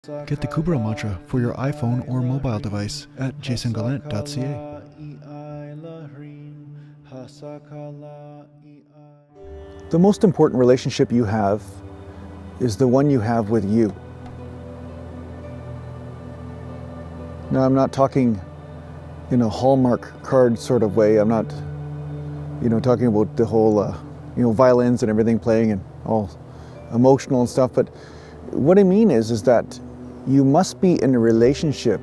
Get the Kubra mantra for your iPhone or mobile device at JasonGallant.ca. The most important relationship you have is the one you have with you. Now, I'm not talking in a Hallmark card sort of way. I'm not, talking about the whole, violins and everything playing and all emotional and stuff. But what I mean is that you must be in a relationship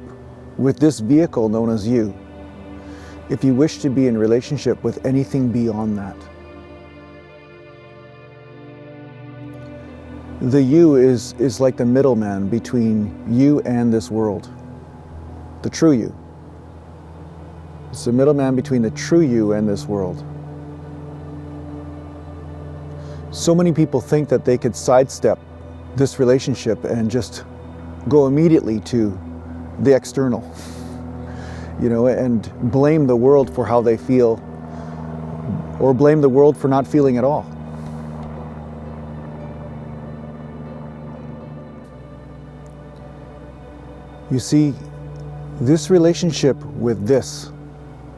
with this vehicle known as you if you wish to be in a relationship with anything beyond that. The you is like the middleman between you and this world, the true you. It's the middleman between the true you and this world. So many people think that they could sidestep this relationship and just go immediately to the external, and blame the world for how they feel, or blame the world for not feeling at all. You see, this relationship with this,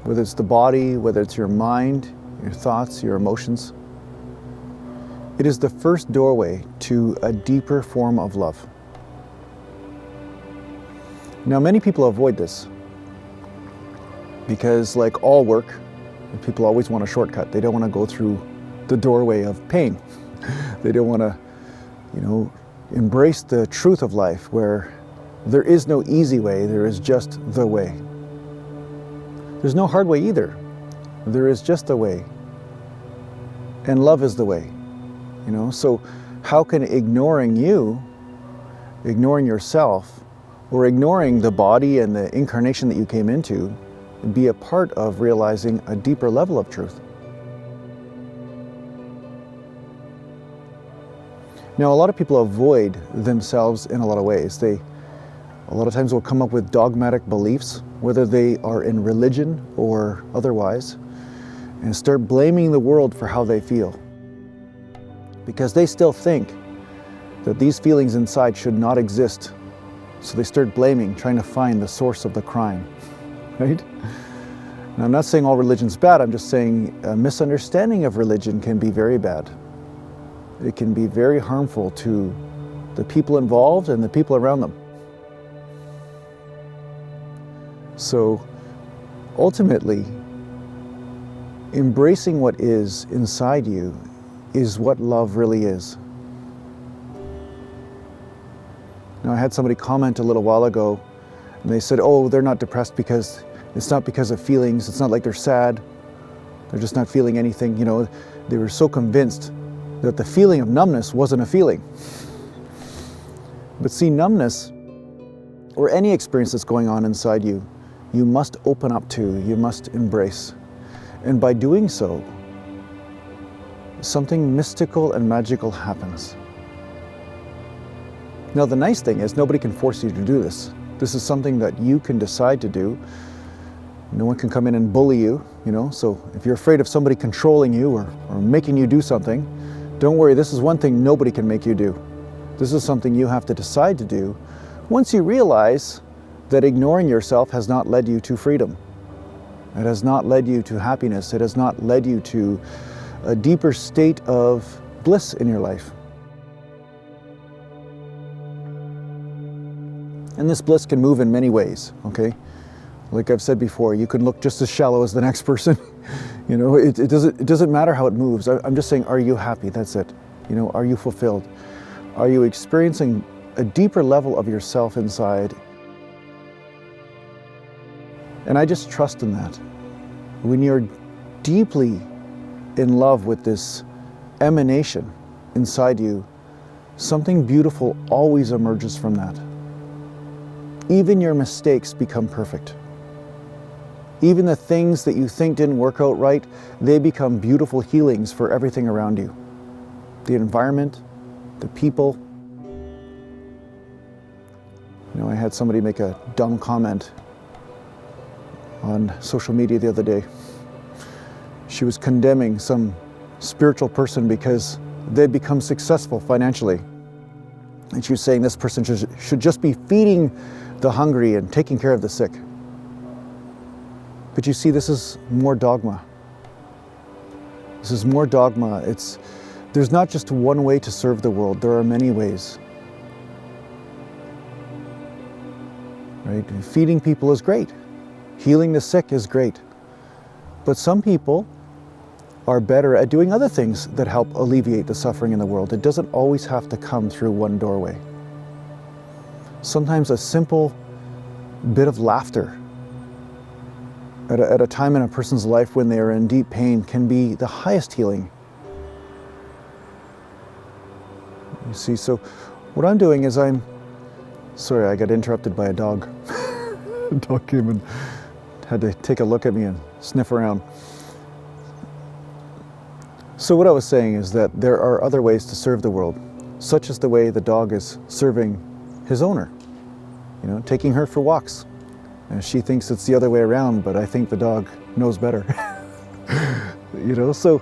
whether it's the body, whether it's your mind, your thoughts, your emotions, it is the first doorway to a deeper form of love. Now, many people avoid this because, like all work, people always want a shortcut. They don't want to go through the doorway of pain. They don't want to, embrace the truth of life where there is no easy way, there is just the way. There's no hard way either. There is just the way. And love is the way. So how can ignoring you, ignoring yourself, or ignoring the body and the incarnation that you came into be a part of realizing a deeper level of truth? Now, a lot of people avoid themselves in a lot of ways. They a lot of times will come up with dogmatic beliefs, whether they are in religion or otherwise, and start blaming the world for how they feel. Because they still think that these feelings inside should not exist. So they start blaming, trying to find the source of the crime, right? Now, I'm not saying all religion's bad. I'm just saying a misunderstanding of religion can be very bad. It can be very harmful to the people involved and the people around them. So ultimately, embracing what is inside you is what love really is. Now, I had somebody comment a little while ago, and they said, oh, they're not depressed because it's not because of feelings. It's not like they're sad. They're just not feeling anything. They were so convinced that the feeling of numbness wasn't a feeling. But see, numbness, or any experience that's going on inside you, you must open up to, you must embrace. And by doing so, something mystical and magical happens. Now, the nice thing is nobody can force you to do this. This is something that you can decide to do. No one can come in and bully you, So if you're afraid of somebody controlling you or making you do something, don't worry, this is one thing nobody can make you do. This is something you have to decide to do once you realize that ignoring yourself has not led you to freedom. It has not led you to happiness. It has not led you to a deeper state of bliss in your life. And this bliss can move in many ways, okay? Like I've said before, you can look just as shallow as the next person. It doesn't matter how it moves. I'm just saying, are you happy? That's it. Are you fulfilled? Are you experiencing a deeper level of yourself inside? And I just trust in that. When you're deeply in love with this emanation inside you, something beautiful always emerges from that. Even your mistakes become perfect. Even the things that you think didn't work out right, they become beautiful healings for everything around you. The environment, the people. I had somebody make a dumb comment on social media the other day. She was condemning some spiritual person because they'd become successful financially. And she was saying this person should just be feeding the hungry and taking care of the sick. But you see, this is more dogma. This is more dogma. There's not just one way to serve the world, there are many ways. Right? Feeding people is great. Healing the sick is great. But some people are better at doing other things that help alleviate the suffering in the world. It doesn't always have to come through one doorway. Sometimes a simple bit of laughter at a time in a person's life when they are in deep pain can be the highest healing. You see, so what I'm doing is sorry, I got interrupted by a dog. A dog came and had to take a look at me and sniff around. So what I was saying is that there are other ways to serve the world, such as the way the dog is serving his owner, taking her for walks. And she thinks it's the other way around, but I think the dog knows better. So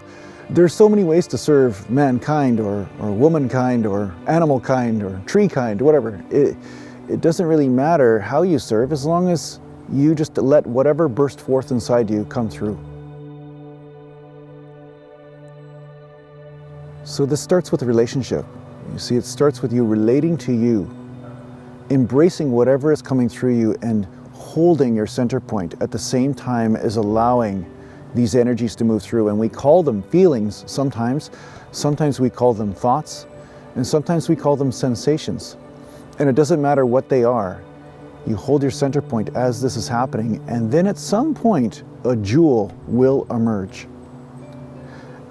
there's so many ways to serve mankind or womankind or animal kind or tree kind, whatever. It doesn't really matter how you serve as long as you just let whatever burst forth inside you come through. So this starts with a relationship. You see, it starts with you relating to you, embracing whatever is coming through you and holding your center point at the same time as allowing these energies to move through. And we call them feelings sometimes we call them thoughts, and sometimes we call them sensations. And it doesn't matter what they are. You hold your center point as this is happening, and then at some point, a jewel will emerge.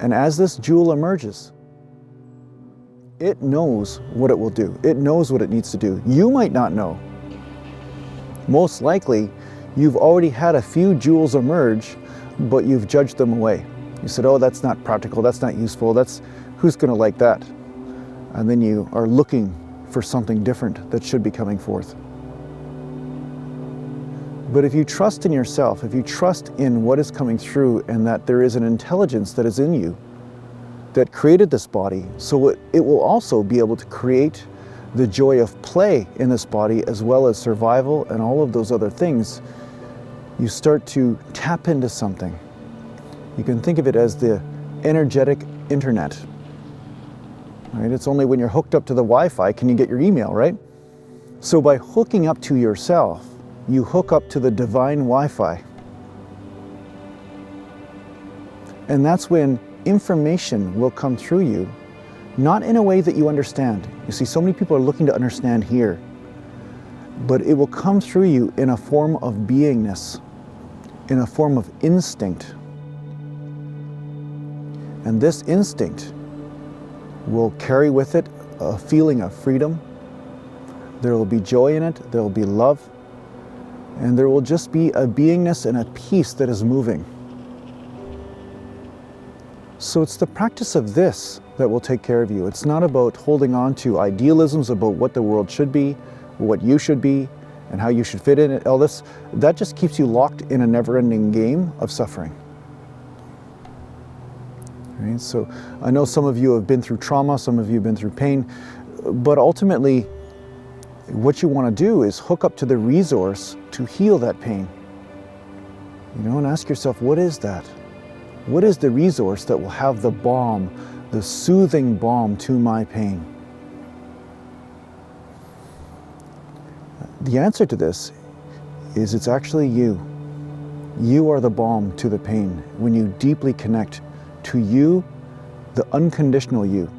And as this jewel emerges, it knows what it will do. It knows what it needs to do. You might not know. Most likely, you've already had a few jewels emerge, but you've judged them away. You said, oh, that's not practical, that's not useful, who's gonna like that? And then you are looking for something different that should be coming forth. But if you trust in yourself, if you trust in what is coming through and that there is an intelligence that is in you that created this body, so it will also be able to create the joy of play in this body as well as survival and all of those other things, you start to tap into something. You can think of it as the energetic internet. Right? It's only when you're hooked up to the Wi-Fi can you get your email, right? So by hooking up to yourself, you hook up to the divine Wi-Fi. And that's when information will come through you, not in a way that you understand. You see, so many people are looking to understand here, but it will come through you in a form of beingness, in a form of instinct. And this instinct will carry with it a feeling of freedom. There will be joy in it, there will be love, and there will just be a beingness and a peace that is moving. So it's the practice of this that will take care of you. It's not about holding on to idealisms about what the world should be, what you should be, and how you should fit in it. All this, that just keeps you locked in a never-ending game of suffering. Right? So I know some of you have been through trauma, some of you have been through pain, but ultimately what you want to do is hook up to the resource to heal that pain. And ask yourself, what is that? What is the resource that will have the balm, the soothing balm to my pain? The answer to this is it's actually you. You are the balm to the pain when you deeply connect to you, the unconditional you.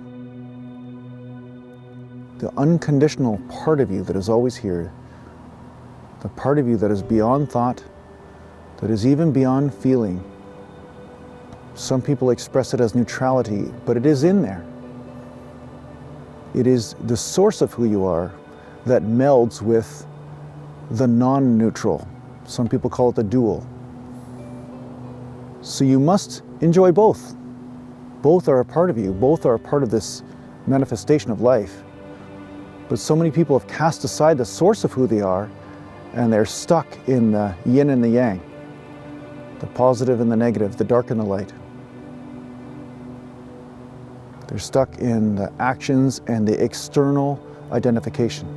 The unconditional part of you that is always here. The part of you that is beyond thought, that is even beyond feeling. Some people express it as neutrality, but it is in there. It is the source of who you are that melds with the non-neutral. Some people call it the dual. So you must enjoy both. Both are a part of you. Both are a part of this manifestation of life. But so many people have cast aside the source of who they are, and they're stuck in the yin and the yang, the positive and the negative, the dark and the light. They're stuck in the actions and the external identification.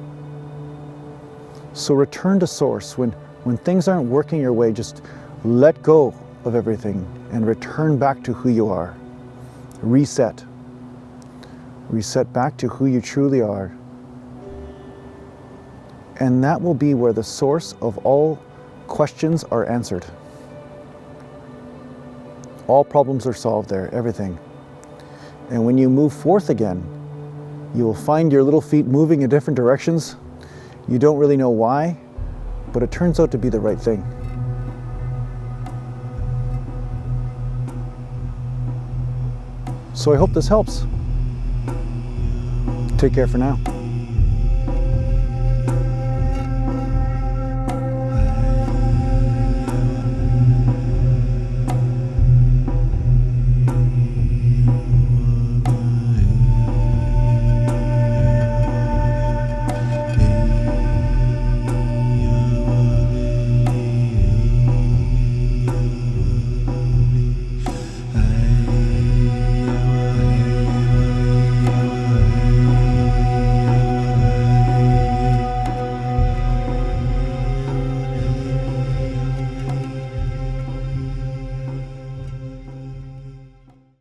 So return to source. When things aren't working your way, just let go of everything and return back to who you are. Reset. Reset back to who you truly are. And that will be where the source of all questions are answered. All problems are solved there, everything. And when you move forth again, you will find your little feet moving in different directions. You don't really know why, but it turns out to be the right thing. So I hope this helps. Take care for now.